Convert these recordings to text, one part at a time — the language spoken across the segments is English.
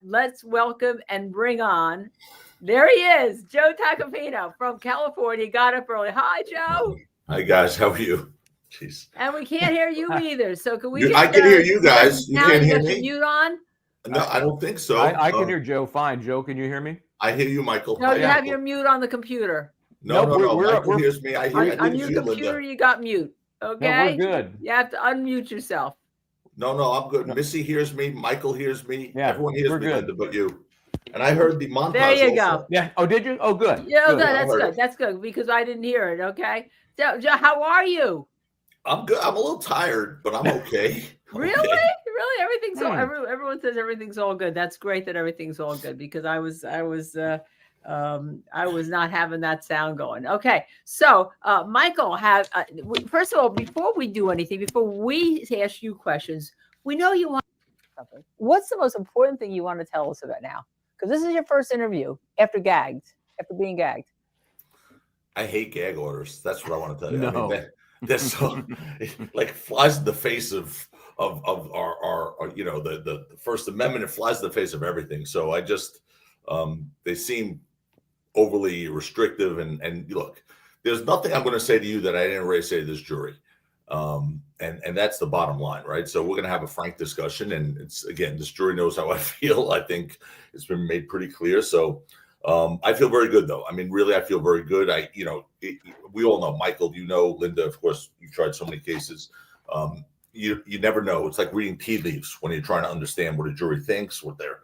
let's welcome and bring on. There he is, Joe Tacopina from California. Got up early. Hi, Joe. Hi, guys. How are you? Jeez. And we can't hear you either. So can we? I can hear you guys. You can't hear me. me. Mute on. No, I don't think so. I can hear Joe fine. Joe, can you hear me? I hear you, Michael. No, you have your mute on the computer. No. Michael hears me. I hear on your computer. You got mute. Okay. No, we're good. You have to unmute yourself. No, I'm good. Missy hears me. Michael hears me. Yeah, everyone hears me, Linda, but you. And I heard the montage. There you go. Yeah. Oh, did you? Oh, good. Yeah, good. That's good. That's good because I didn't hear it. Okay. Joe, how are you? I'm good. I'm a little tired, but I'm okay. Really? Okay. Really? Everything's all. Everyone says everything's all good. That's great that everything's all good because I was not having that sound going. Okay. So, Michael, first of all, before we do anything, before we ask you questions, we know you want something. What's the most important thing you want to tell us about now? Because this is your first interview after being gagged. I hate gag orders. That's what I want to tell you. No. I mean, that's so like flies in the face of our the First Amendment. It flies in the face of everything. So I just they seem overly restrictive. And look, there's nothing I'm going to say to you that I didn't already say to this jury. And that's the bottom line, right? So we're going to have a frank discussion. And it's, again, this jury knows how I feel. I think it's been made pretty clear. So I feel very good, though. I mean, really, I feel very good. We all know, Michael, Linda, of course, you've tried so many cases. You never know. It's like reading tea leaves when you're trying to understand what a jury thinks, what they're,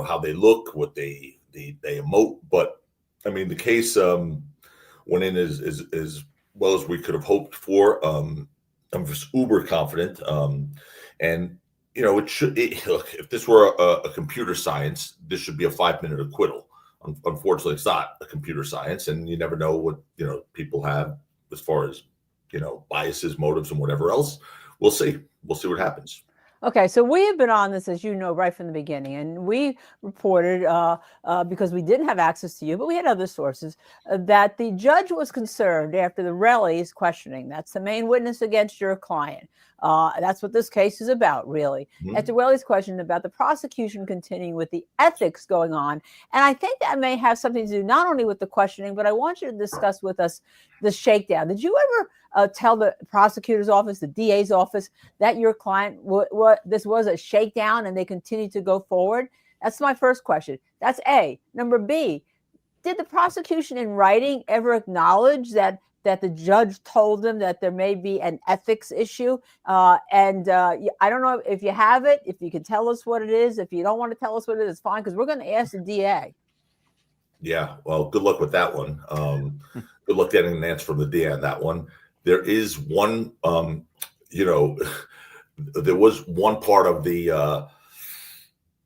how they look, what they emote. But I mean, the case went in as well as we could have hoped for. I'm just uber confident. And it should look, if this were a computer science, this should be a 5-minute acquittal. Unfortunately, it's not a computer science, and you never know what people have as far as biases, motives, and whatever else. We'll see what happens. Okay, so we have been on this, as you know, right from the beginning, and we reported, because we didn't have access to you, but we had other sources, that the judge was concerned after the Relli's questioning. That's the main witness against your client. That's what this case is about, really. Mm-hmm. After Relli's question about the prosecution continuing with the ethics going on. And I think that may have something to do not only with the questioning, but I want you to discuss with us the shakedown. Did you ever tell the prosecutor's office, the DA's office, that your client, this was a shakedown and they continue to go forward? That's my first question. That's A. Number B, did the prosecution in writing ever acknowledge that the judge told them that there may be an ethics issue? I don't know if you have it, if you can tell us what it is. If you don't want to tell us what it is, it's fine, because we're going to ask the DA. Yeah, well, good luck with that one. Good luck getting an answer from the DA on that one. There is one, there was one part of the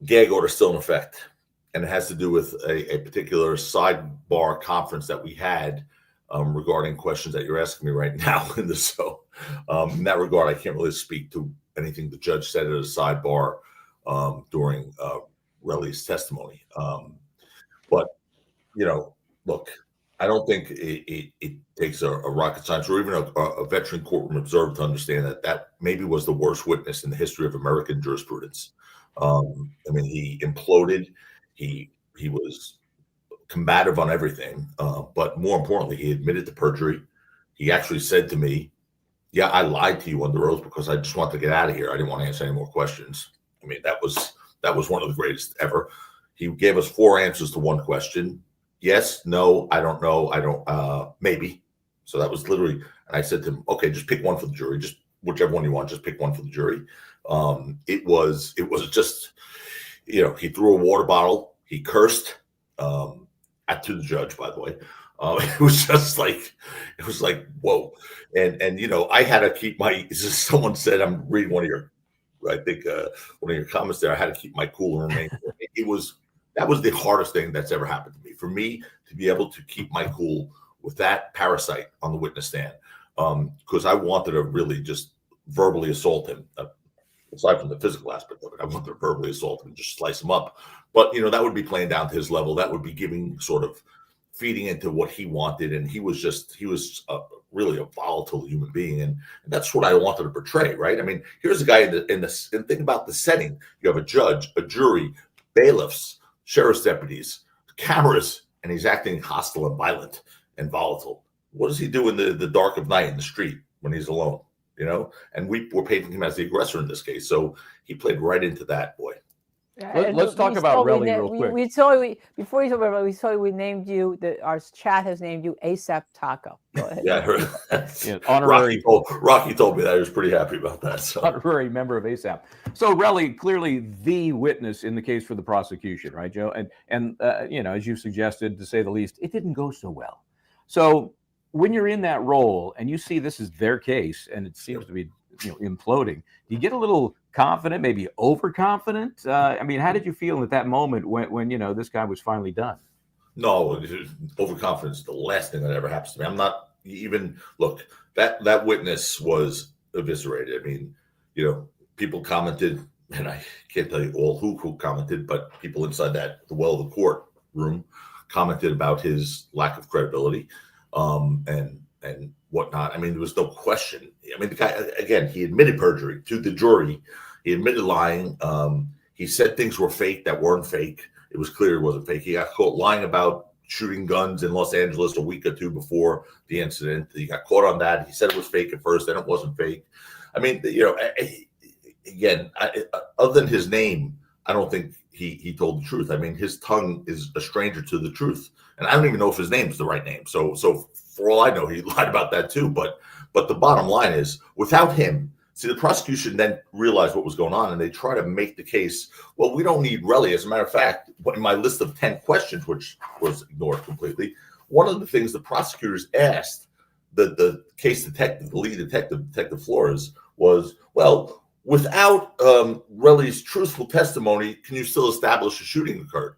gag order still in effect, and it has to do with a particular sidebar conference that we had regarding questions that you're asking me right now. In that regard, I can't really speak to anything the judge said at a sidebar during Relli's testimony. But, look, I don't think it takes a rocket science or even a veteran courtroom observer to understand that maybe was the worst witness in the history of American jurisprudence. I mean, he imploded. He was combative on everything, but more importantly, he admitted to perjury. He actually said to me, "Yeah, I lied to you under oath because I just wanted to get out of here. I didn't want to answer any more questions." I mean, that was one of the greatest ever. He gave us 4 answers to one question: yes, no, I don't know, I don't, maybe. So that was literally, and I said to him, "Okay, just pick one for the jury. Just whichever one you want. Just pick one for the jury." It was just, he threw a water bottle. He cursed. To the judge, by the way. It was like, whoa. And I had to keep someone said, I'm reading one of your comments there. I had to keep my cool and remain. That was the hardest thing that's ever happened to me. For me to be able to keep my cool with that parasite on the witness stand, because I wanted to really just verbally assault him. Aside from the physical aspect of it, I wanted to verbally assault him and just slice him up. But, that would be playing down to his level. That would be feeding into what he wanted. And he was really a volatile human being. And that's what I wanted to portray, right? I mean, here's a guy and think about the setting. You have a judge, a jury, bailiffs, sheriff's deputies, cameras, and he's acting hostile and violent and volatile. What does he do in the dark of night in the street when he's alone? You know, and we were painting him as the aggressor in this case. So he played right into that, boy. Let's talk about Relli real quick. We saw before you talk about Relli, we saw we named you. Our chat has named you ASAP Taco. Go ahead. Yeah, I heard that. Yeah, honorary. Rocky told me that. He was pretty happy about that. So. Honorary member of ASAP. So Relli, clearly the witness in the case for the prosecution, right, Joe? And you know, as you suggested, to say the least, it didn't go so well. So when you're in that role and you see this is their case and it seems to be, you know, imploding, do you get a little confident, maybe overconfident? I mean, how did you feel at that moment when you know this guy was finally done? No, overconfidence is the last thing that ever happens to me. I'm not even look, that witness was eviscerated. I mean, you know, people commented, and I can't tell you all who commented, but people inside the well of the court room commented about his lack of credibility, and whatnot. I mean, there was no question. I mean, the guy, again, he admitted perjury to the jury. He admitted lying. He said things were fake that weren't fake. It was clear it wasn't fake. He got caught lying about shooting guns in Los Angeles a week or two before the incident. He got caught on that. He said it was fake at first, then it wasn't fake. I mean, you know, again, other than his name, I don't think he told the truth. I mean, his tongue is a stranger to the truth, and I don't even know if his name is the right name. So for all I know, he lied about that too. But the bottom line is, without him, see, the prosecution then realized what was going on, and they try to make the case, well, we don't need Relli. As a matter of fact, in my list of 10 questions, which was ignored completely, one of the things the prosecutors asked the case detective, the lead detective, Detective Flores, was, well, without Relli's truthful testimony, can you still establish a shooting occurred?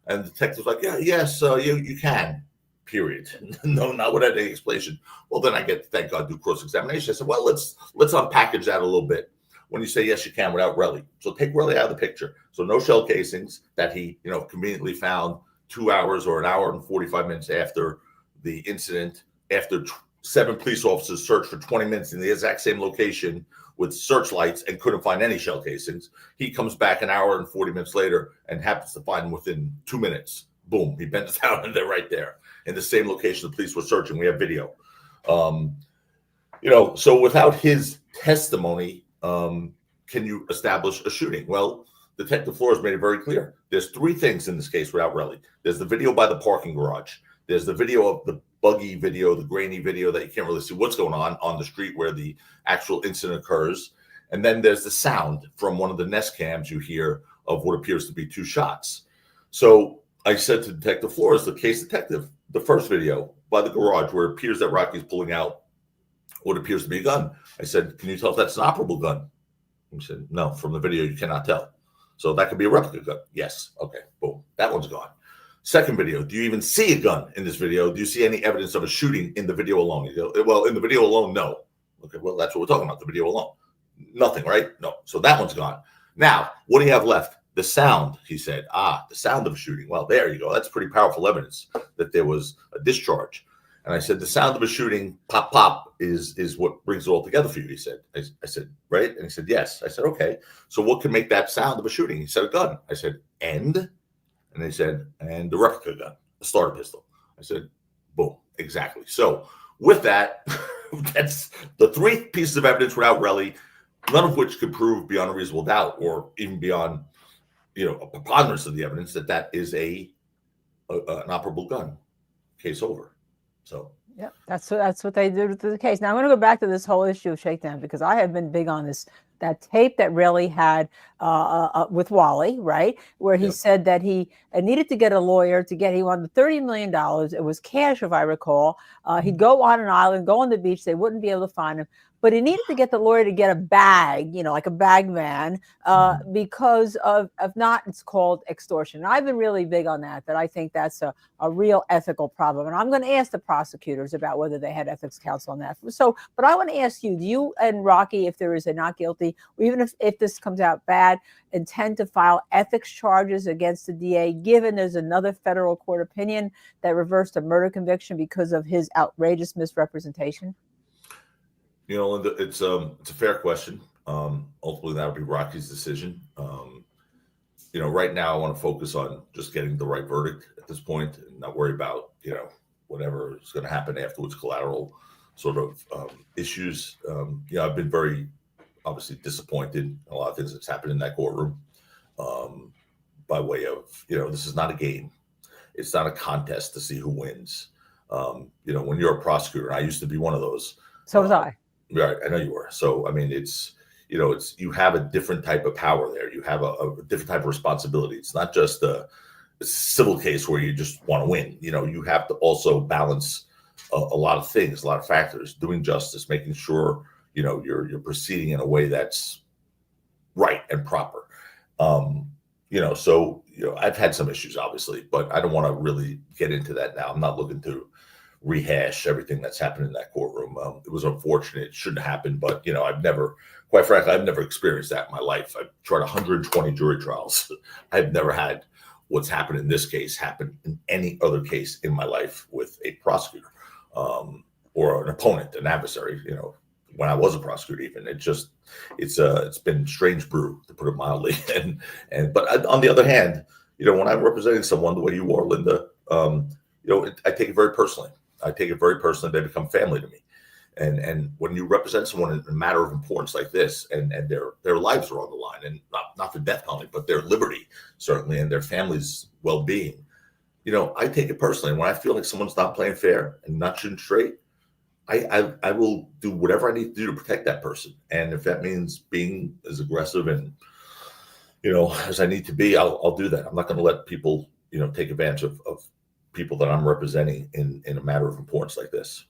And the detective was like, yes, you can. Period. No, not without any explanation. Well, then I get to, thank God, do cross-examination. I said, well, let's unpackage that a little bit. When you say yes, you can without Relli. So take Relli out of the picture. So no shell casings that he, you know, conveniently found 2 hours or an hour and 45 minutes after the incident, after 7 police officers searched for 20 minutes in the exact same location with searchlights and couldn't find any shell casings. He comes back an hour and 40 minutes later and happens to find them within 2 minutes. Boom, he bends down and they're right there in the same location the police were searching. We have video. You know, so without his testimony, can you establish a shooting? Well, Detective Flores made it very clear. There's 3 things in this case without Relli. There's the video by the parking garage. There's the video of the buggy video, the grainy video that you can't really see what's going on the street where the actual incident occurs. And then there's the sound from one of the Nest cams you hear of what appears to be 2 shots. So I said to Detective Flores, the case detective, the first video by the garage where it appears that Rocky's pulling out what appears to be a gun. I said, can you tell if that's an operable gun? He said, no, from the video, you cannot tell. So that could be a replica gun. Yes. Okay. Boom. That one's gone. Second video, do you even see a gun in this video? Do you see any evidence of a shooting in the video alone? You go, well, in the video alone, no. Okay, well, that's what we're talking about, the video alone. Nothing, right? No. So that one's gone. Now, what do you have left? The sound, he said. The sound of a shooting. Well, there you go. That's pretty powerful evidence that there was a discharge. And I said, the sound of a shooting, pop, pop, is what brings it all together for you, he said. I said, right? And he said, yes. I said, okay. So what can make that sound of a shooting? He said, a gun. I said, and they said, and the replica gun, a starter pistol. I said, boom, exactly. So with that, that's the 3 pieces of evidence without Relli, none of which could prove beyond a reasonable doubt or even beyond, you know, a preponderance of the evidence that is an operable gun. Case over. So yeah, that's what they did with the case. Now I'm going to go back to this whole issue of shakedown because I have been big on this. That tape that Relli had with Wally, right, where he said that he needed to get a lawyer he wanted $30 million. It was cash, if I recall. He'd go on an island, go on the beach. They wouldn't be able to find him. But he needed to get the lawyer to get a bag, you know, like a bag man, because of not, it's called extortion. And I've been really big on that I think that's a real ethical problem. And I'm going to ask the prosecutors about whether they had ethics counsel on that. So, but I want to ask you, do you and Rocky, if there is a not guilty, or even if this comes out bad, intend to file ethics charges against the DA, given there's another federal court opinion that reversed a murder conviction because of his outrageous misrepresentation? You know, Linda, it's a fair question. Ultimately, that would be Rocky's decision. right now I want to focus on just getting the right verdict at this point and not worry about, whatever is going to happen afterwards, collateral sort of issues. I've been very obviously disappointed in a lot of things that's happened in that courtroom, by way of, this is not a game. It's not a contest to see who wins. When you're a prosecutor, I used to be one of those. So was I. Right, I know you were. So, I mean, it's you have a different type of power there. You have a different type of responsibility. It's not just a civil case where you just want to win. You have to also balance a lot of things, a lot of factors, doing justice, making sure, you're proceeding in a way that's right and proper. So, I've had some issues, obviously, but I don't want to really get into that now. I'm not looking to rehash everything that's happened in that courtroom. It was unfortunate. It shouldn't happen, but, quite frankly, I've never experienced that in my life. I've tried 120 jury trials. I've never had what's happened in this case happen in any other case in my life with a prosecutor, or an opponent, an adversary, when I was a prosecutor. Even it's been strange brew, to put it mildly. But on the other hand, when I'm representing someone the way you are, Linda, I take it very personally. They become family to me. And when you represent someone in a matter of importance like this, and their lives are on the line, and not the death penalty, but their liberty, certainly, and their family's well-being, I take it personally. And when I feel like someone's not playing fair and not shooting straight, I will do whatever I need to do to protect that person. And if that means being as aggressive and, as I need to be, I'll do that. I'm not going to let people, take advantage of people that I'm representing in a matter of importance like this.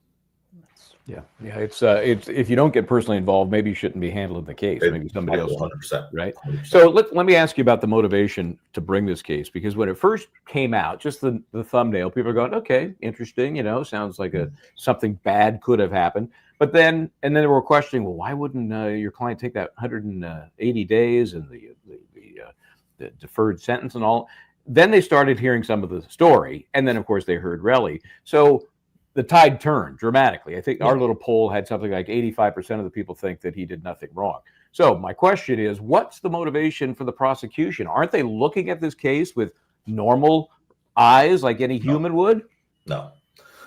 Yeah. It's if you don't get personally involved, maybe you shouldn't be handling the case. Maybe somebody else. 100%. Right. 100%. So let me ask you about the motivation to bring this case, because when it first came out, just the thumbnail, people are going, okay, interesting. Sounds like something bad could have happened. But then they were questioning, well, why wouldn't your client take that 180 days and the deferred sentence and all? Then they started hearing some of the story, and then of course they heard Relli. So the tide turned dramatically. I think our little poll had something like 85% of the people think that he did nothing wrong. So my question is, what's the motivation for the prosecution? Aren't they looking at this case with normal eyes like any human would? No,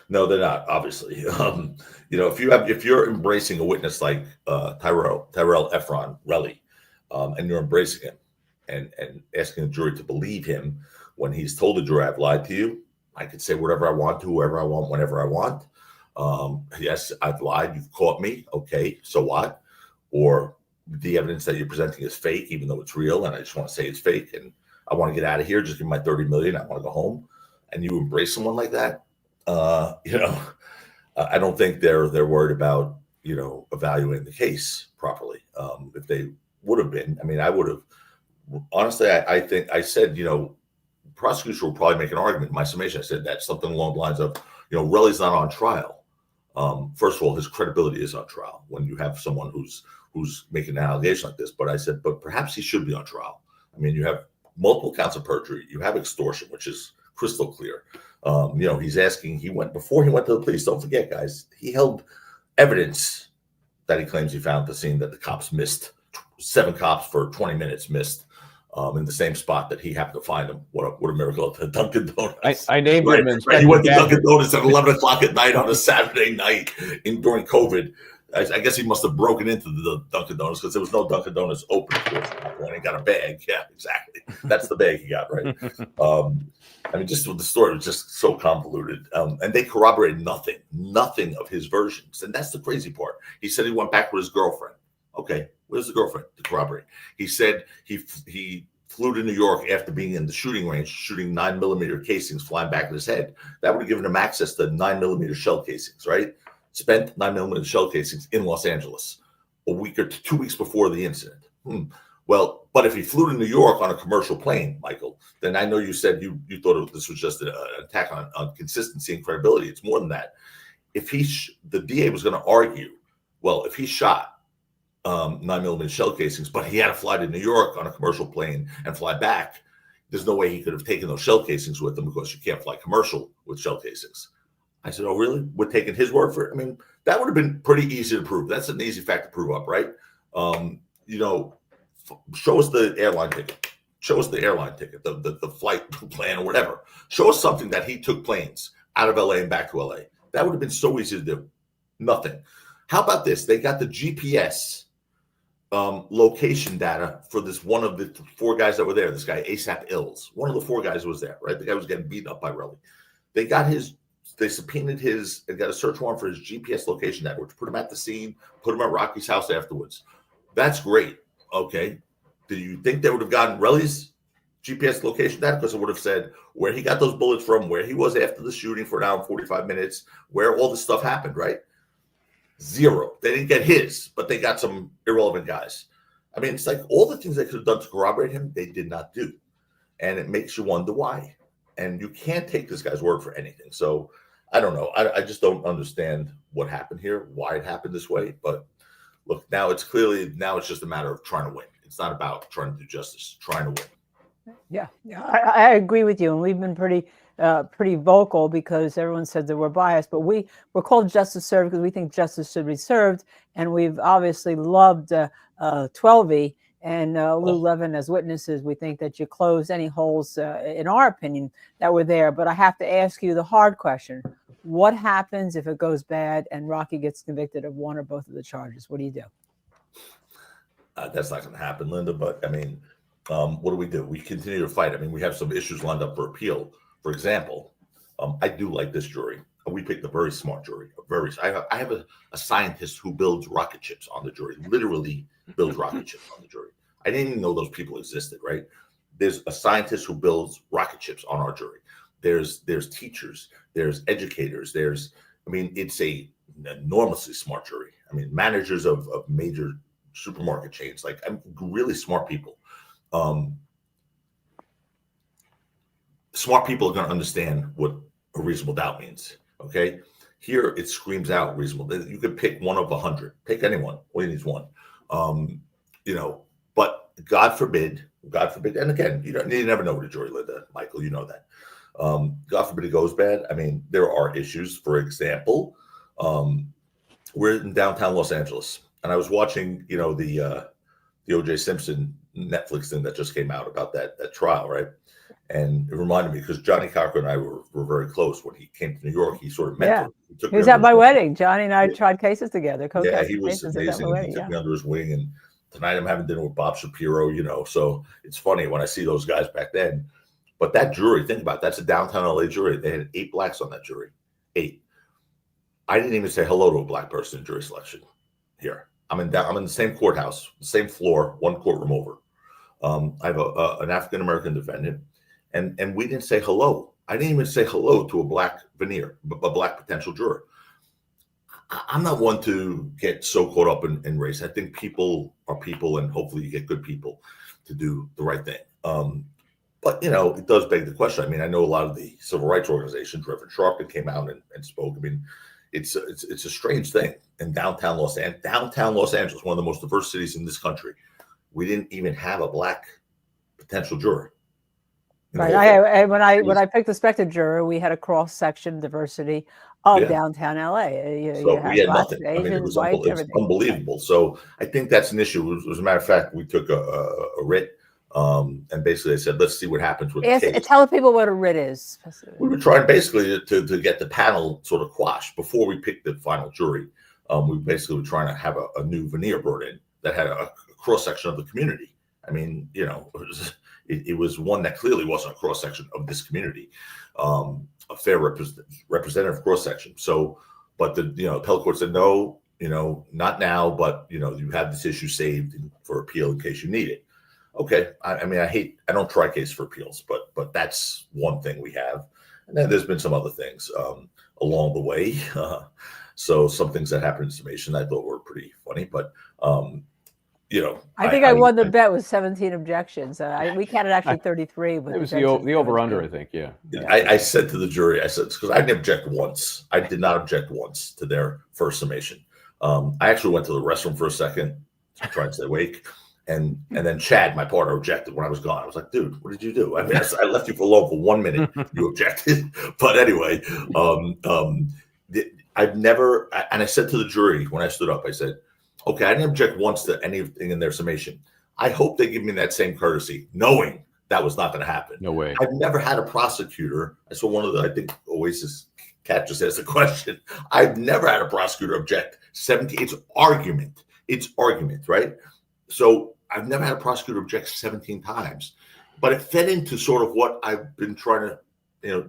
they're not, obviously. If you're embracing a witness like Terrell Ephron, Relli, and you're embracing him and asking the jury to believe him when he's told the jury, I've lied to you. I could say whatever I want to whoever I want, whenever I want. Yes, I've lied. You've caught me. Okay, so what? Or the evidence that you're presenting is fake, even though it's real, and I just want to say it's fake, and I want to get out of here. Just give me my $30 million. I want to go home. And you embrace someone like that. I don't think they're worried about evaluating the case properly. If they would have been, I would have. Honestly, I think I said, prosecutors will probably make an argument in my summation. I said that something along the lines of, Relli's not on trial. First of all, his credibility is on trial when you have someone who's making an allegation like this. But I said, but perhaps he should be on trial. You have multiple counts of perjury. You have extortion, which is crystal clear. He's asking. Before he went to the police. Don't forget, guys, he held evidence that he claims he found at the scene that the cops missed. 7 cops for 20 minutes missed. In the same spot that he happened to find him. What a miracle at the Dunkin' Donuts. I named him. Right. He went to Dunkin' Donuts at 11 o'clock at night on a Saturday night during COVID. I guess he must have broken into the Dunkin' Donuts because there was no Dunkin' Donuts open at that point. He got a bag. Yeah, exactly. That's the bag he got, right? Just the story was just so convoluted. And they corroborated nothing of his versions. And that's the crazy part. He said he went back with his girlfriend. Okay, where's the girlfriend to corroborate? He said he flew to New York after being in the shooting range, shooting 9mm casings flying back at his head. That would have given him access to 9mm shell casings, right? Spent 9mm shell casings in Los Angeles a week or 2 weeks before the incident. Well, but if he flew to New York on a commercial plane, Michael, then I know you said you thought this was just an attack on consistency and credibility. It's more than that. If the DA was going to argue, well, if he shot 9mm shell casings, but he had to fly to New York on a commercial plane and fly back, there's no way he could have taken those shell casings with him because you can't fly commercial with shell casings. I said, oh, really? We're taking his word for it? That would have been pretty easy to prove. That's an easy fact to prove up, right? Show us the airline ticket. Show us the airline ticket, the flight plan or whatever. Show us something that he took planes out of LA and back to LA. That would have been so easy to do. Nothing. How about this? They got the GPS location data for this one of the 4 guys that were there. This guy, ASAP Ills. One of the 4 guys was there, right? The guy was getting beaten up by Relli. They subpoenaed his and got a search warrant for his GPS location data, which put him at the scene, put him at Rocky's house afterwards. That's great. Okay. Do you think they would have gotten Relli's GPS location data? Because it would have said where he got those bullets from, where he was after the shooting for an hour and 45 minutes, where all this stuff happened, right? 0. They didn't get his, but they got some irrelevant guys. I mean, it's like all the things they could have done to corroborate him, they did not do. And it makes you wonder why. And you can't take this guy's word for anything. So I don't know. I just don't understand what happened here, why it happened this way. But look, now it's just a matter of trying to win. It's not about trying to do justice, trying to win. Yeah, I agree with you. And we've been pretty vocal because everyone said that we're biased, but we're called Justice Served because we think justice should be served. And we've obviously loved 12E and Lou Levin as witnesses. We think that you closed any holes, in our opinion, that were there. But I have to ask you the hard question. What happens if it goes bad and Rocky gets convicted of one or both of the charges? What do you do? That's not going to happen, Linda. But I mean, what do? We continue to fight. I mean, we have some issues lined up for appeal. For example, I do like this jury. We picked a very smart jury. I have a scientist who builds rocket ships on the jury. Literally builds rocket ships on the jury. I didn't even know those people existed. Right? There's a scientist who builds rocket ships on our jury. There's teachers. There's educators. It's a enormously smart jury. I mean, managers of major supermarket chains, like really smart people. Smart people are going to understand what a reasonable doubt means. Okay, here it screams out reasonable. You could pick one of 100. Pick anyone. All you need is one. But God forbid. And again, you never know with a jury, Linda, Michael. You know that. God forbid it goes bad. I mean, there are issues. For example, we're in downtown Los Angeles, and I was watching, the O.J. Simpson Netflix thing that just came out about that trial, right? And it reminded me because Johnny Cocker and I were very close when he came to New York. He sort of mentored. Yeah. He was at my wedding. Johnny and I tried cases together. Yeah, he was amazing. He took me under his wing, and tonight I'm having dinner with Bob Shapiro. So it's funny when I see those guys back then. But that jury, think about it, that's a downtown LA jury. They had 8 blacks on that jury. 8. I didn't even say hello to a black person in jury selection here. I'm in the same courthouse, the same floor, one courtroom over. I have an African American defendant, and we didn't say hello. I didn't even say hello to a black potential juror. I'm not one to get so caught up in race. I think people are people, and hopefully you get good people to do the right thing. But it does beg the question. I mean, I know a lot of the civil rights organizations. Reverend Sharpton came out and spoke. I mean, it's a strange thing in downtown Los Angeles, one of the most diverse cities in this country. We didn't even have a black potential juror. Right. When I picked the suspected juror, we had a cross section diversity of downtown LA. We had nothing. Asians, it was unbelievable. So I think that's an issue. As a matter of fact, we took a writ. And basically, they said, let's see what happens with the case. Tell people what a writ is. We were trying basically to get the panel sort of quashed before we picked the final jury. We basically were trying to have a new veneer brought in that had a cross section of the community. I mean, it was one that clearly wasn't a cross section of this community, a fair representative cross section. So, but the appellate court said no, not now, but you have this issue saved for appeal in case you need it. Okay, I don't try case for appeals, but that's one thing we have, and then there's been some other things along the way. So some things that happened in summation I thought were pretty funny, but I think I won the bet with 17 objections. We counted actually 33. It was the over-under, I think. Yeah. I said to the jury, because I didn't object once. I did not object once to their first summation. I actually went to the restroom for a second to try and stay awake. And then Chad, my partner, objected when I was gone. I was like, dude, what did you do? I mean, I left you alone for 1 minute. You objected. But anyway, I've never, and I said to the jury when I stood up, I said, okay, I didn't object once to anything in their summation. I hope they give me that same courtesy, knowing that was not going to happen. No way. I've never had a prosecutor. I saw one of the, I think Oasis Cat just asked a question. I've never had a prosecutor object 17. It's argument, right? So I've never had a prosecutor object 17 times, but it fed into sort of what I've been trying to,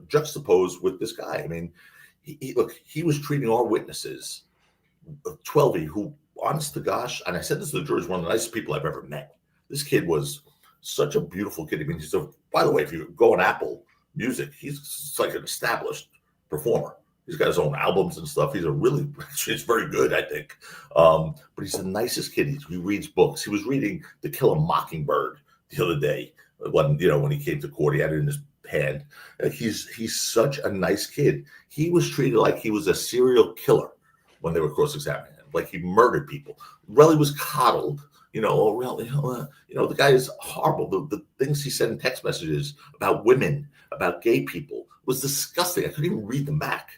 juxtapose with this guy. I mean, he was treating our witnesses, 12, who, honest to gosh, and I said this to the jury, is one of the nicest people I've ever met. This kid was such a beautiful kid. I mean, by the way, if you go on Apple Music, he's like an established performer. He's got his own albums and stuff. He's very good, I think. But he's the nicest kid. He reads books. He was reading To Kill a Mockingbird the other day when he came to court. He had it in his hand. He's such a nice kid. He was treated like he was a serial killer when they were cross-examining him, like he murdered people. Relli was coddled. The guy is horrible. The things he said in text messages about women, about gay people, was disgusting. I couldn't even read them back.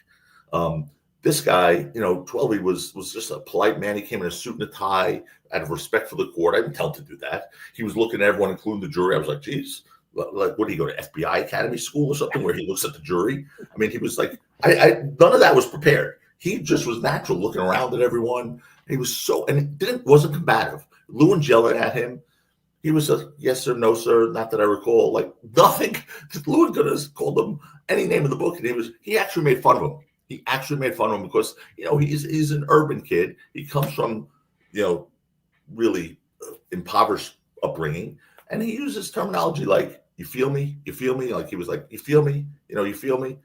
This guy, 12, was just a polite man. He came in a suit and a tie out of respect for the court. I didn't tell him to do that. He was looking at everyone, including the jury. I was like, geez, like, what did he go to FBI Academy School or something where he looks at the jury? I mean, he was like, none of that was prepared. He just was natural, looking around at everyone. He was and it wasn't combative. Lewin yelling at him. He was a yes sir, no sir, not that I recall, like nothing. Lewin could have called him any name of the book, and he actually made fun of him. He actually made fun of him because he's an urban kid. He comes from really impoverished upbringing, and he uses terminology like you feel me, like he was like you feel me, you feel me,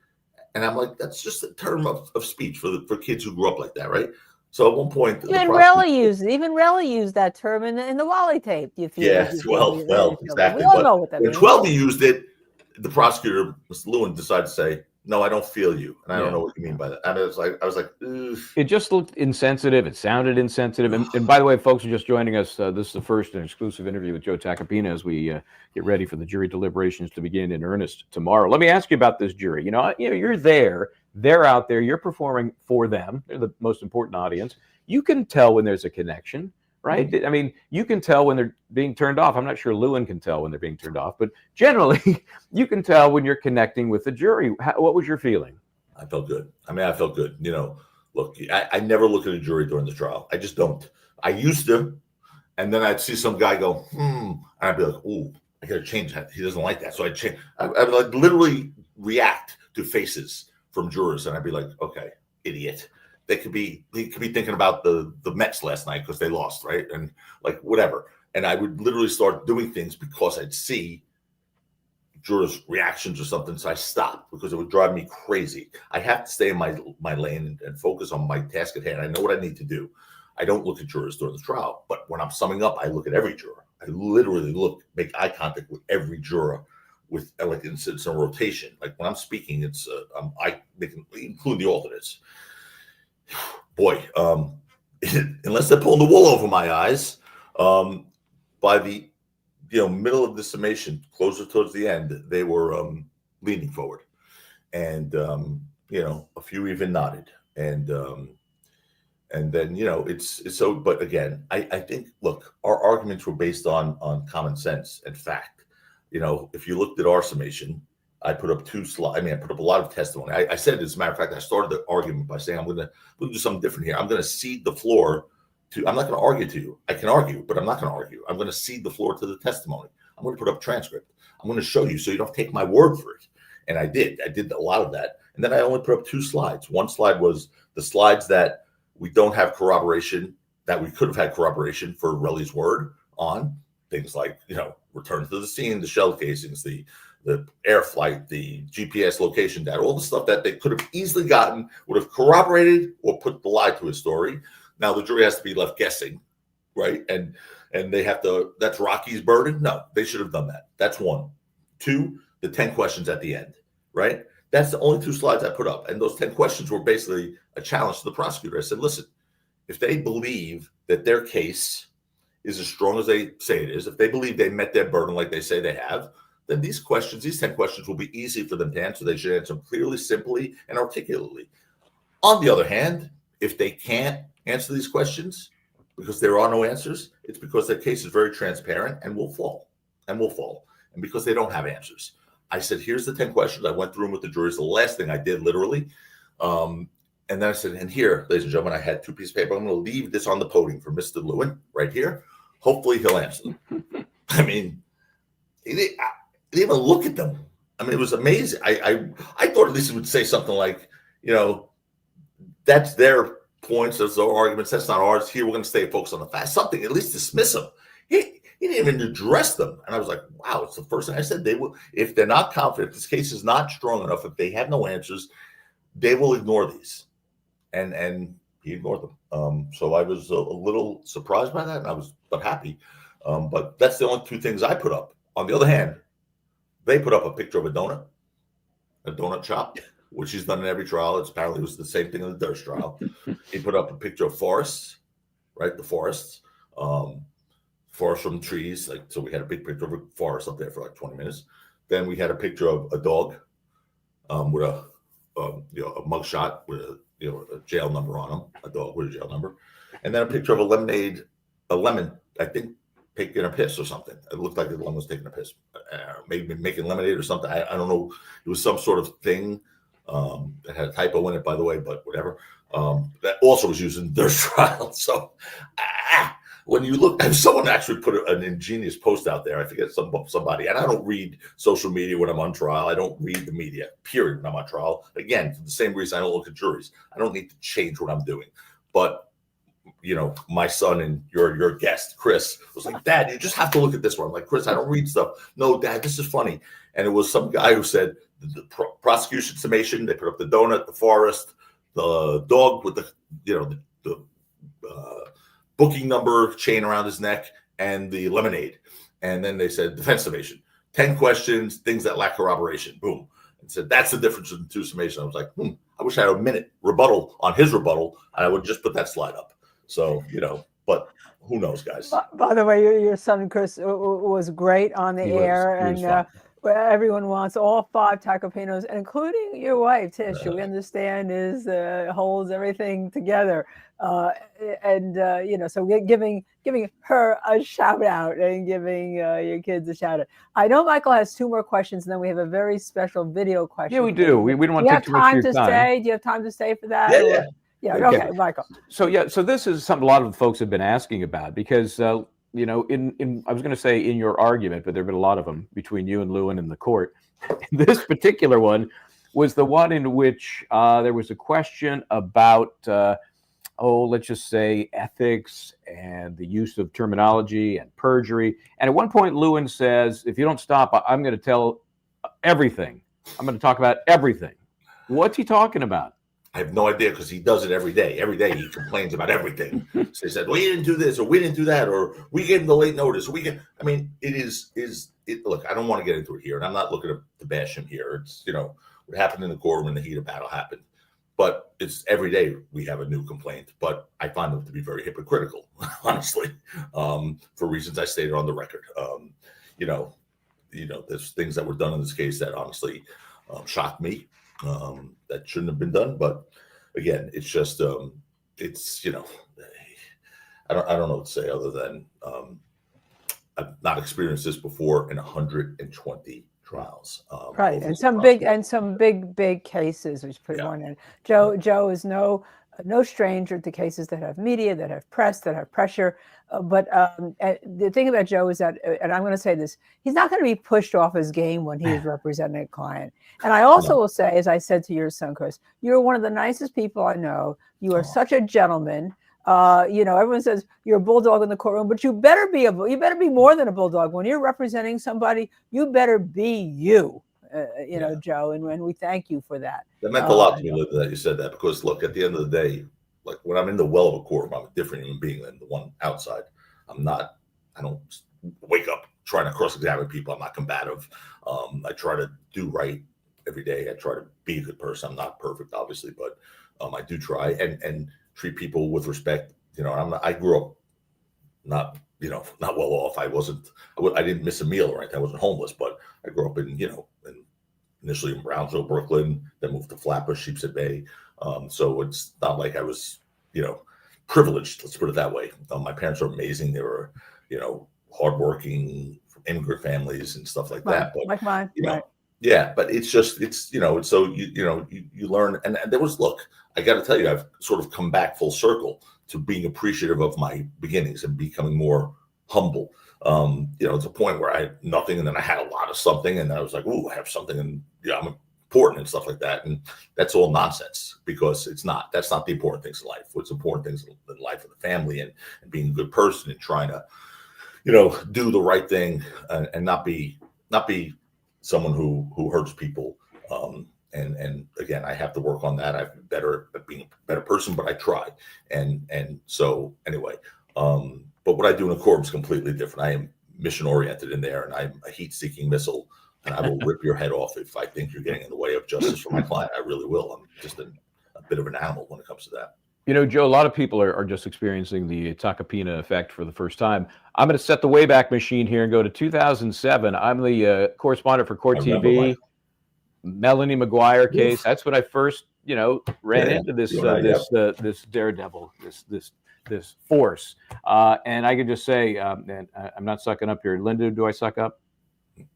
and I'm like that's just a term of speech for kids who grew up like that, right? So at one point, even Relli used that term in the Wally tape. You feel? Yes, well, exactly. We all know what that means. When 12 used it, the prosecutor, Mr. Lewin, decided to say, "No, I don't feel you," and I don't know what you mean by that. And I was like, ugh. It just looked insensitive. It sounded insensitive. And by the way, folks are just joining us. This is the first and exclusive interview with Joe Tacopina as we get ready for the jury deliberations to begin in earnest tomorrow. Let me ask you about this jury. You're there. They're out there. You're performing for them. They're the most important audience. You can tell when there's a connection, right? I mean, you can tell when they're being turned off. I'm not sure Lewin can tell when they're being turned off, but generally, you can tell when you're connecting with the jury. What was your feeling? I felt good. I felt good. Look, I never look at a jury during the trial. I just don't. I used to, and then I'd see some guy go, and I'd be like, ooh, I got to change that. He doesn't like that. So I'd change. I would like literally react to faces from jurors, and I'd be like, okay, idiot. He could be thinking about the Mets last night because they lost, right? And like whatever. And I would literally start doing things because I'd see jurors' reactions or something. So I stopped because it would drive me crazy. I have to stay in my lane and focus on my task at hand. I know what I need to do. I don't look at jurors during the trial, but when I'm summing up, I look at every juror. I literally make eye contact with every juror. With like it's a rotation. Like when I'm speaking, it's include the alternates. Boy, unless they're pulling the wool over my eyes, by the middle of the summation, closer towards the end, they were leaning forward, and a few even nodded, and then it's so. But again, I think look, our arguments were based on common sense and fact. If you looked at our summation, I put up 2 slides. I mean, I put up a lot of testimony. I said, as a matter of fact, I started the argument by saying, we'll do something different here. I'm going to cede the floor I'm not going to argue to you. I can argue, but I'm not going to argue. I'm going to cede the floor to the testimony. I'm going to put up transcript. I'm going to show you so you don't take my word for it. And I did. I did a lot of that. And then I only put up 2 slides. One slide was the slides that we don't have corroboration, that we could have had corroboration for Relli's word on. Things like, return to the scene, the shell casings, the air flight, the GPS location data, all the stuff that they could have easily gotten, would have corroborated or put the lie to his story. Now the jury has to be left guessing, right? And they have to, that's Rocky's burden. No, they should have done that. That's 1. 2, the 10 questions at the end, right? That's the only 2 slides I put up. And those 10 questions were basically a challenge to the prosecutor. I said, listen, if they believe that their case is as strong as they say it is, if they believe they met their burden like they say they have, then these 10 questions will be easy for them to answer. They should answer them clearly, simply, and articulately. On the other hand, if they can't answer these questions because there are no answers, it's because their case is very transparent and will fall. and because they don't have answers. I said, here's the 10 questions. I went through them with the juries. The last thing I did, literally. And then I said, and here, ladies and gentlemen, I had 2 pieces of paper. I'm going to leave this on the podium for Mr. Lewin right here. Hopefully he'll answer them. I mean, he didn't even look at them. I mean, it was amazing. I thought at least he would say something like, you know, that's their points, that's their arguments, that's not ours. Here, we're going to stay focused on the facts. Something, at least dismiss them. He didn't even address them. And I was like, wow, it's the first thing I said. They will, if they're not confident, if this case is not strong enough, if they have no answers, they will ignore these. And he ignored them. So I was a little surprised by that, and I was happy. But that's the only 2 things I put up. On the other hand, they put up a picture of a donut shop, which he's done in every trial. Apparently it was the same thing in the Durst trial. He put up a picture of forests, right? The forests, forests from trees. Like, so we had a big picture of a forest up there for like 20 minutes. Then we had a picture of a dog with a mugshot with a jail number on him, a dog with a jail number, and then a picture of a lemon, I think, taking a piss or something. It looked like the lemon was taking a piss, maybe making lemonade or something. I don't know. It was some sort of thing that had a typo in it, by the way, but whatever. That also was used in their trial. So when you look, and someone actually put an ingenious post out there. I forget somebody, and I don't read social media when I'm on trial. I don't read the media, period, when I'm on trial. Again, for the same reason I don't look at juries. I don't need to change what I'm doing. But, you know, my son and your guest, Chris, was like, Dad, you just have to look at this one. I'm like, Chris, I don't read stuff. No, Dad, this is funny. And it was some guy who said the prosecution summation, they put up the donut, the forest, the dog with the booking number chain around his neck, and the lemonade. And then they said defense summation, 10 questions, things that lack corroboration. Boom. And said that's the difference in the 2 summations. I was like, I wish I had a minute rebuttal on his rebuttal. I would just put that slide up. So, but who knows, guys. By the way, your son, Chris, was great on the air. And everyone wants all 5 Tacopinos, including your wife, Tish, who we understand holds everything together. So we're giving her a shout out and giving your kids a shout out. I know Michael has 2 more questions, and then we have a very special video question. Yeah, we do. We don't want to take too much of your time. Do you have time to stay for that? Yeah. Okay, Michael. So this is something a lot of the folks have been asking about, because I was going to say in your argument, but there have been a lot of them between you and Lewin in the court. This particular one was the one in which there was a question about, let's just say ethics and the use of terminology and perjury. And at one point, Lewin says, if you don't stop, I'm going to tell everything. I'm going to talk about everything. What's he talking about? I have no idea, because he does it every day. Every day he complains about everything. So he said, well, you didn't do this, or we didn't do that, or we gave him the late notice. Look, I don't want to get into it here, and I'm not looking to bash him here. It's, what happened in the courtroom in the heat of battle happened. But it's every day we have a new complaint. But I find them to be very hypocritical, honestly, for reasons I stated on the record. There's things that were done in this case that honestly shocked me. That shouldn't have been done, but again, it's just I don't know what to say other than I've not experienced this before in 120 trials. Right, and some big cases, which put one in. Joe is no stranger to cases that have media, that have press, that have pressure. But the thing about Joe is that, and I'm going to say this, he's not going to be pushed off his game when he is representing a client. And I also will say, as I said to your son, Chris, you're one of the nicest people I know. You are such a gentleman. Everyone says you're a bulldog in the courtroom, but you better be more than a bulldog. When you're representing somebody, you better be you. Joe, and we thank you for that. That meant a lot to me, Linda, that you said that, because look, at the end of the day, like when I'm in the well of a courtroom, I'm a different human being than the one outside. I don't wake up trying to cross-examine people. I'm not combative. I try to do right every day. I try to be a good person. I'm not perfect, obviously, but I do try and treat people with respect. I grew up not well off. I didn't miss a meal or anything. I wasn't homeless, but I grew up initially in Brownsville, Brooklyn, then moved to Flatbush, Sheepshead Bay. So it's not like I was, privileged. Let's put it that way. My parents are amazing. They were, hardworking, from immigrant families and stuff like that. But like mine, you know, right? yeah, but it's so you learn, and there was, look, I got to tell you, I've sort of come back full circle to being appreciative of my beginnings and becoming more humble. It's a point where I had nothing, and then I had a lot of something, and then I was like, "Ooh, I have something," and I'm important and stuff like that. And that's all nonsense, because that's not the important things in life. What's important things in the life of the family, and being a good person, and trying to, do the right thing, and not be someone who hurts people. And again, I have to work on that. I've been better at being a better person, but I try. And so anyway, but what I do in a courtroom is completely different. I am mission oriented in there, and I'm a heat seeking missile, and I will rip your head off if I think you're getting in the way of justice for my client. I really will. I'm just a bit of an animal when it comes to that. Joe, a lot of people are just experiencing the Tacopina effect for the first time. I'm going to set the Wayback Machine here and go to 2007. I'm the correspondent for Court TV. Melanie McGuire case. That's when I first, ran into this this daredevil, this force. And I can just say, and I'm not sucking up here. Linda, do I suck up?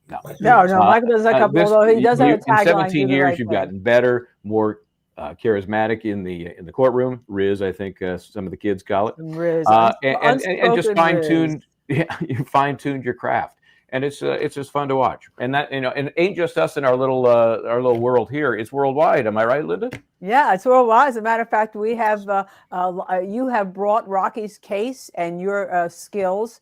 No. Michael doesn't suck up. Although he does have a tagline. In 17 years, you've gotten better, more charismatic in the courtroom. Riz, I think some of the kids call it. Riz, and just fine-tuned. Yeah, you fine-tuned your craft. And it's just fun to watch, and that and it ain't just us in our little world here. It's worldwide. Am I right, Linda? Yeah, it's worldwide. As a matter of fact, we have you have brought Rocky's case and your skills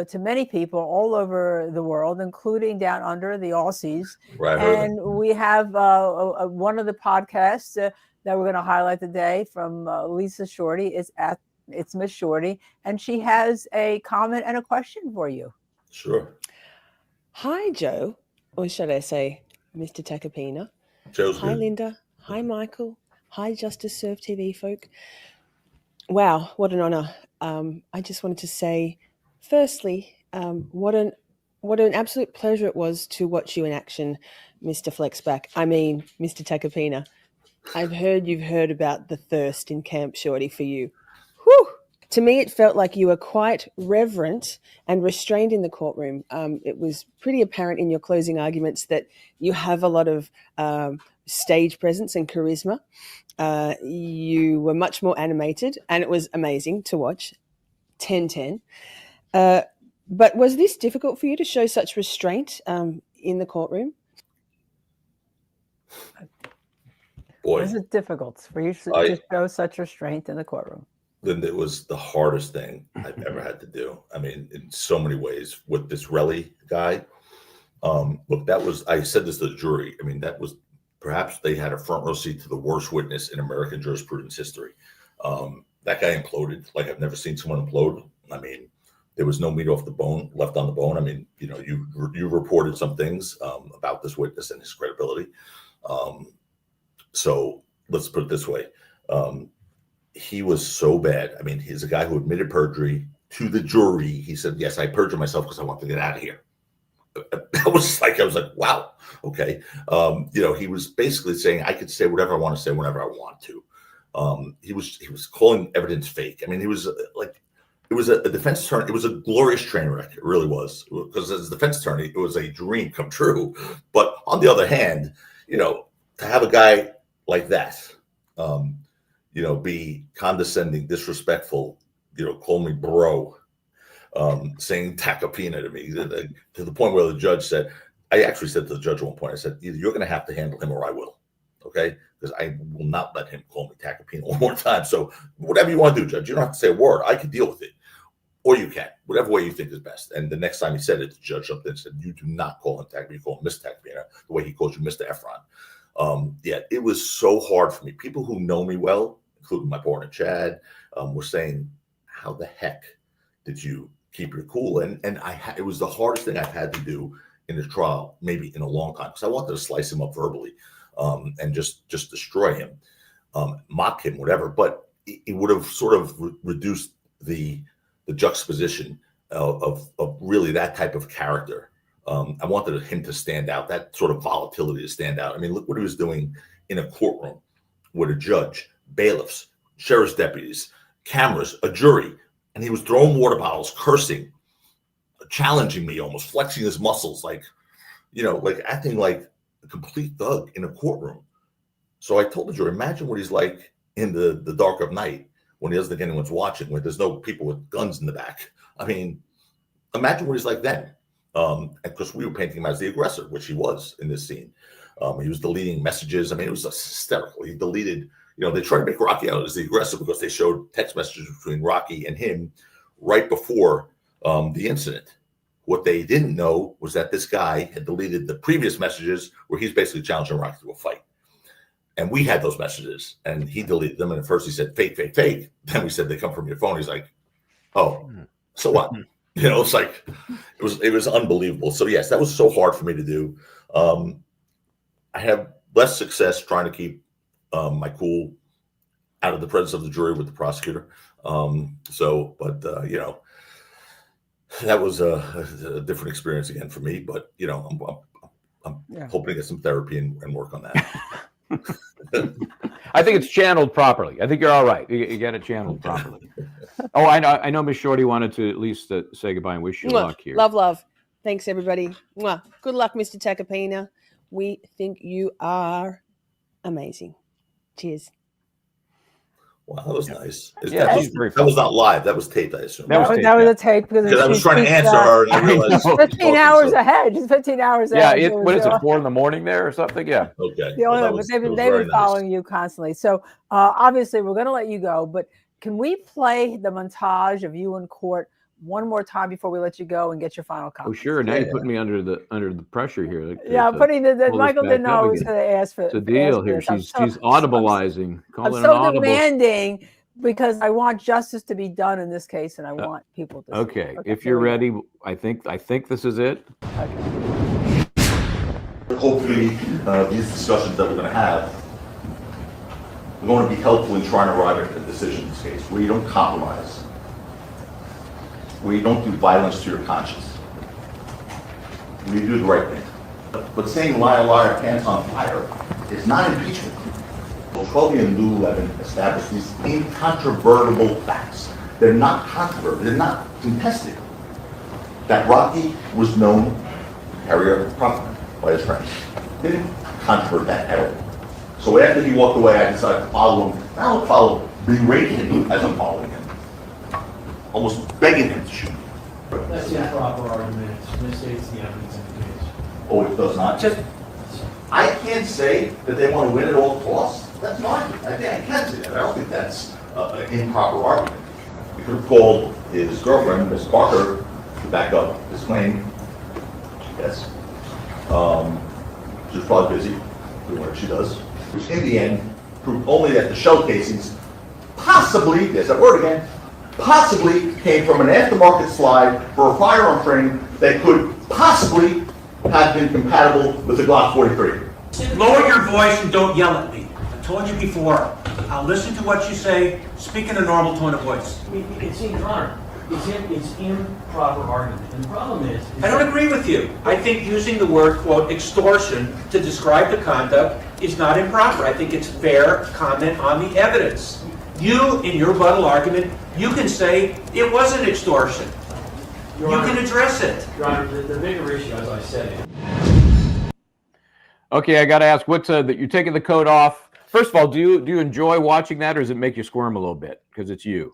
to many people all over the world, including down under the Aussies. Right. And we have one of the podcasts that we're going to highlight today from Lisa Shorty. It's Miss Shorty, and she has a comment and a question for you. Sure. Hi, Joe, or should I say Mr. Tacopina. Joe's Hi, good. Linda. Hi, Michael. Hi, Justice Serve TV folk. Wow, what an honor. I just wanted to say, firstly, what an absolute pleasure it was to watch you in action, Mr. Flexback. I mean, Mr. Tacopina. I've heard you've heard about the thirst in Camp Shorty for you. Whew! To me, it felt like you were quite reverent and restrained in the courtroom. It was pretty apparent in your closing arguments that you have a lot of stage presence and charisma. You were much more animated, and it was amazing to watch. 10-10. But was this difficult for you to show such restraint in the courtroom? Boy, Was it difficult for you to show such restraint in the courtroom? Linda, it was the hardest thing I've ever had to do. I mean, in so many ways with this Relli guy. Look, I said this to the jury. I mean, that was perhaps they had a front row seat to the worst witness in American jurisprudence history. That guy imploded like I've never seen someone implode. I mean, there was no meat left on the bone. I mean, you reported some things about this witness and his credibility. So let's put it this way. He was so bad. I mean, he's a guy who admitted perjury to the jury. He said, "Yes, I perjured myself because I want to get out of here." I was like, wow, okay. He was basically saying I could say whatever I want to say whenever I want to. He was calling evidence fake. I mean, he was like, it was a defense attorney. It was a glorious train wreck. It really was, because as a defense attorney, it was a dream come true. But on the other hand, to have a guy like that, be condescending, disrespectful, call me bro, saying Tacopina to me, to the point where the judge said, I actually said to the judge at one point, I said, either you're going to have to handle him or I will, okay? Because I will not let him call me Tacopina one more time. So whatever you want to do, judge, you don't have to say a word. I can deal with it. Or you can, whatever way you think is best. And the next time he said it, the judge jumped in and said, you do not call him Tacopina, you call him Mr. Tacopina, the way he calls you Mr. Ephron. It was so hard for me. People who know me well, including my partner Chad, were saying, how the heck did you keep your cool? And it was the hardest thing I've had to do in the trial, maybe in a long time, because I wanted to slice him up verbally and just destroy him, mock him, whatever. But it would have sort of reduced the juxtaposition of really that type of character. I wanted him to stand out, that sort of volatility to stand out. I mean, look what he was doing in a courtroom with a judge, bailiffs, sheriff's deputies, cameras, a jury, and he was throwing water bottles, cursing, challenging me, almost flexing his muscles, like, like acting like a complete thug in a courtroom. So I told the jury, imagine what he's like in the dark of night when he doesn't think anyone's watching, when there's no people with guns in the back. I mean, imagine what he's like then. Because we were painting him as the aggressor, which he was in this scene. He was deleting messages. I mean, it was hysterical. He deleted, they tried to make Rocky out as the aggressor because they showed text messages between Rocky and him right before the incident. What they didn't know was that this guy had deleted the previous messages where he's basically challenging Rocky to a fight. And we had those messages, and he deleted them. And at first he said, fake, fake, fake. Then we said, they come from your phone. He's like, oh, so what? It's like, it was unbelievable. So yes, that was so hard for me to do. I have less success trying to keep my cool out of the presence of the jury with the prosecutor. That was a different experience again for me. But I'm hoping to get some therapy and work on that. I think it's channeled properly. I think you're all right. You get it channeled properly. Oh, I know Miss Shorty wanted to at least say goodbye and wish you luck here. Love. Thanks, everybody. Mwah. Good luck, Mr. Tacopina. We think you are amazing. Cheers. Wow, that was nice. Yeah, that was not live. That was taped, I assume. That was a tape because I was trying to answer her, and I realized 15 hours ahead. Just 15 hours ahead. Yeah, what is it, 4 a.m. there or something? Yeah. Okay. But they've been following you constantly. So obviously, we're going to let you go. But can we play the montage of you in court one more time before we let you go and get your final comment? Oh, sure. Now you're putting me under the pressure here. Putting Michael didn't know I was going to ask for. It's a deal here. She's audibilizing. I'm so demanding because I want justice to be done in this case, and I want people to. Okay, if you're ready, I think this is it. Okay. Hopefully, these discussions that we're going to have are going to be helpful in trying to arrive at a decision in this case, where you don't compromise, where you don't do violence to your conscience, where you do the right thing. But saying liar, liar, pants on fire is not impeachment. Well, and Lululemon established these incontrovertible facts. They're not controversial. They're not contested. That Rocky was known to carry a property by his friends. They didn't controvert that at all. So after he walked away, I decided to follow him. I don't follow, berating him as I'm following him. Almost begging him to shoot me. That's the improper argument. It misstates the evidence in the case. Oh, it does not? I can't say that they want to win at all costs. That's fine. I can't say that. I don't think that's an improper argument. We could have called his girlfriend, Ms. Parker, to back up his claim. Yes. She was probably busy doing what she does. Which in the end proved only that the shell casings possibly, there's that word again, possibly came from an aftermarket slide for a firearm training that could possibly have been compatible with the Glock 43. Lower your voice and don't yell at me. I told you before. I'll listen to what you say. Speak in a normal tone of voice. It's Your Honor. It's improper argument. And the problem is I don't agree with you. I think using the word, quote, extortion to describe the conduct is not improper. I think it's fair comment on the evidence. You, in your rebuttal argument, you can say it wasn't extortion. You can address it. Your Honor, the bigger issue, as I said. Okay, I got to ask, you're taking the coat off. First of all, do you enjoy watching that, or does it make you squirm a little bit because it's you?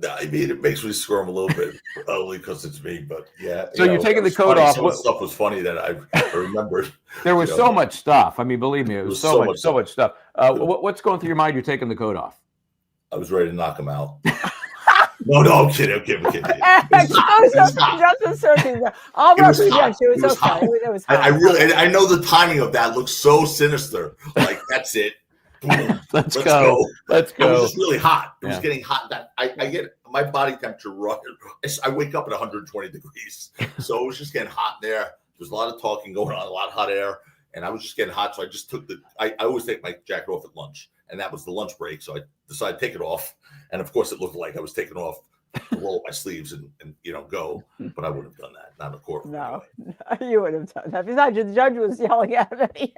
I mean, it makes me squirm a little bit only because it's me, but yeah. So you're taking the coat off. Some stuff was funny that I remembered. There was so much stuff. I mean, believe me, it was so much stuff. What's going through your mind? You're taking the coat off. I was ready to knock him out. No, I'm kidding. I'll represent you. It's okay. It was hot. I know the timing of that looks so sinister. Like, that's it. Let's go. It was just really hot. It was getting hot. That I get my body temperature running. I wake up at 120 degrees. So it was just getting hot in there. There's a lot of talking going on, a lot of hot air. And I was just getting hot. So I just took I always take my jacket off at lunch. And that was the lunch break. So I decided to take it off. And of course, it looked like I was taking off to roll up my sleeves and go. But I wouldn't have done that. Not in a court. No, you wouldn't have done that. Besides, the judge was yelling at me.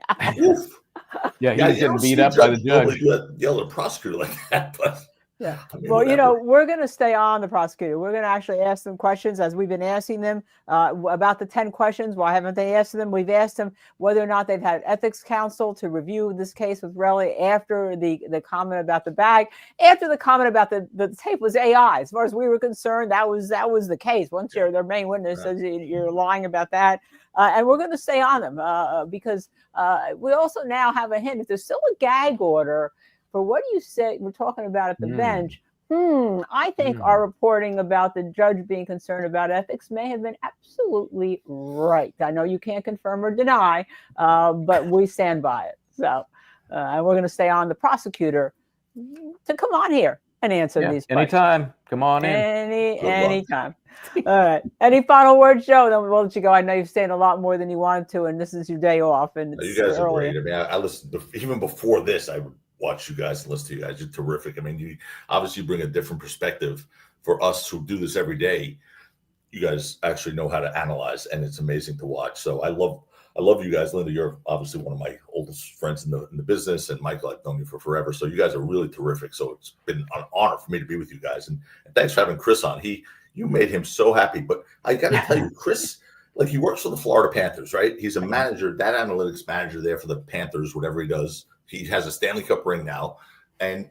Yeah, he was getting beat up by the judge. Yell at a prosecutor like that. But Yeah. I mean, Well, you whatever. know, we're going to stay on the prosecutor. We're going to actually ask them questions as we've been asking them about the 10 questions. Why haven't they asked them? We've asked them whether or not they've had ethics counsel to review this case with Relli after the comment about the bag, after the comment about the tape was AI. As far as we were concerned, that was the case. Once their main witness says you're lying about that. And we're going to stay on them because we also now have a hint. If there's still a gag order for what you say, we're talking about at the bench. I think our reporting about the judge being concerned about ethics may have been absolutely right. I know you can't confirm or deny, but we stand by it. So, and we're going to stay on the prosecutor to come on here and answer these questions. Anytime. Come on in. Anytime. All right. Any final words, Joe? Then we'll let you go. I know you've stayed a lot more than you wanted to, and this is your day off. And You guys are great. I mean, I listened even before this. I would watch you guys and listen to you guys. You're terrific. I mean, you obviously bring a different perspective for us who do this every day. You guys actually know how to analyze, and it's amazing to watch. So I love you guys. Linda, you're obviously one of my oldest friends in the business, and Michael, I've known you for forever. So you guys are really terrific. So it's been an honor for me to be with you guys, and thanks for having Chris on. You made him so happy. But I got to tell you, Chris, like, he works for the Florida Panthers, right? He's a manager, data analytics manager there for the Panthers, whatever he does. He has a Stanley Cup ring now, and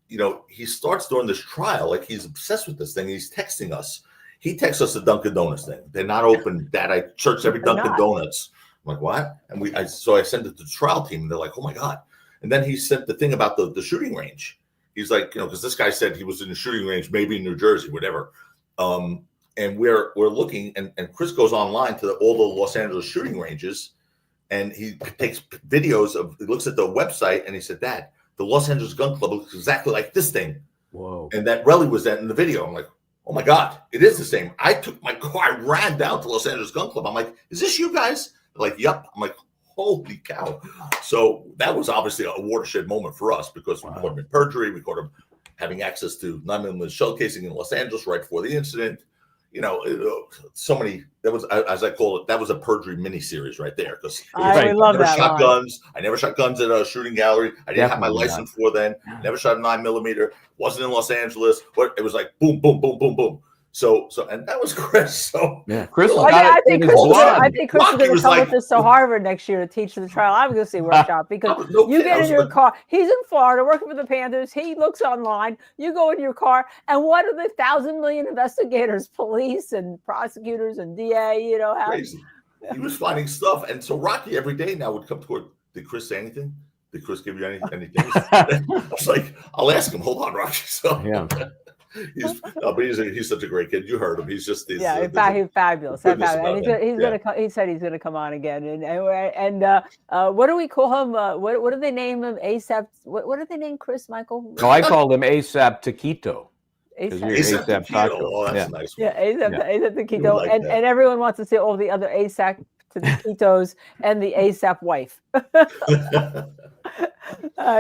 you know, he starts during this trial like he's obsessed with this thing. He's texting us. He texts us the Dunkin' Donuts thing. They're not open. Dad, I searched every Dunkin' Donuts. I'm like, what? And so I sent it to the trial team, and they're like, oh my god. And then he sent the thing about the shooting range. He's like, you know, because this guy said he was in the shooting range, maybe in New Jersey, whatever. And we're looking, and Chris goes online to all the Los Angeles shooting ranges. And he takes videos he looks at the website, and he said, Dad, the Los Angeles Gun Club looks exactly like this thing. Whoa. And that Relli was that in the video. I'm like, oh my God, it is the same. I took my car, I ran down to Los Angeles Gun Club. I'm like, is this you guys? They're like, yep. I'm like, holy cow. So that was obviously a watershed moment for us because we caught him in perjury. We caught him having access to 9mm shell casing in Los Angeles right before the incident. You know, so many. That was, as I call it, that was a perjury mini series right there. Because I love that shot line. guns. I never shot guns at a shooting gallery. I didn't have my license for then. Never shot a 9mm. Wasn't in Los Angeles. But it was like boom, boom, boom, boom, boom. So, and that was Chris. So yeah, Chris. I think Chris is going to come like, with us to Harvard next year to teach the trial advocacy workshop because you get in your car. He's in Florida working for the Panthers. He looks online. You go in your car, and what are the 1,000 million investigators, police and prosecutors and DA? You know, crazy. He was finding stuff, and so Rocky every day now would come toward. Did Chris say anything? Did Chris give you anything? I was like, I'll ask him. Hold on, Rocky. So yeah. He's such a great kid. You heard him. He's just he's fabulous. And he said he's gonna come on again. And what do we call him? What do they name him? ASAP. What do they name Chris, Michael? No, I called him ASAP Taquito. ASAP Taquito. Oh, that's a nice one. Yeah, ASAP Taquito. Like and everyone wants to see all the other ASAP Taquitos and the ASAP wife.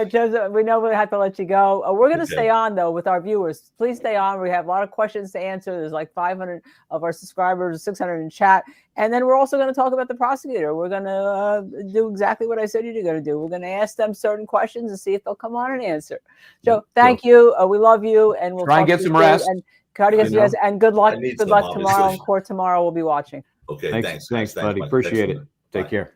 Joseph, we know we have to let you go. We're going to stay on, though, with our viewers. Please stay on. We have a lot of questions to answer. There's like 500 of our subscribers, 600 in chat. And then we're also going to talk about the prosecutor. We're going to do exactly what I said you're going to do. We're going to ask them certain questions and see if they'll come on and answer. Joe, thank you. We love you. And we'll try and get some rest. And try to get some rest. And good luck. Good luck tomorrow in court tomorrow. We'll be watching. Okay, thanks, buddy. Appreciate it. Take care.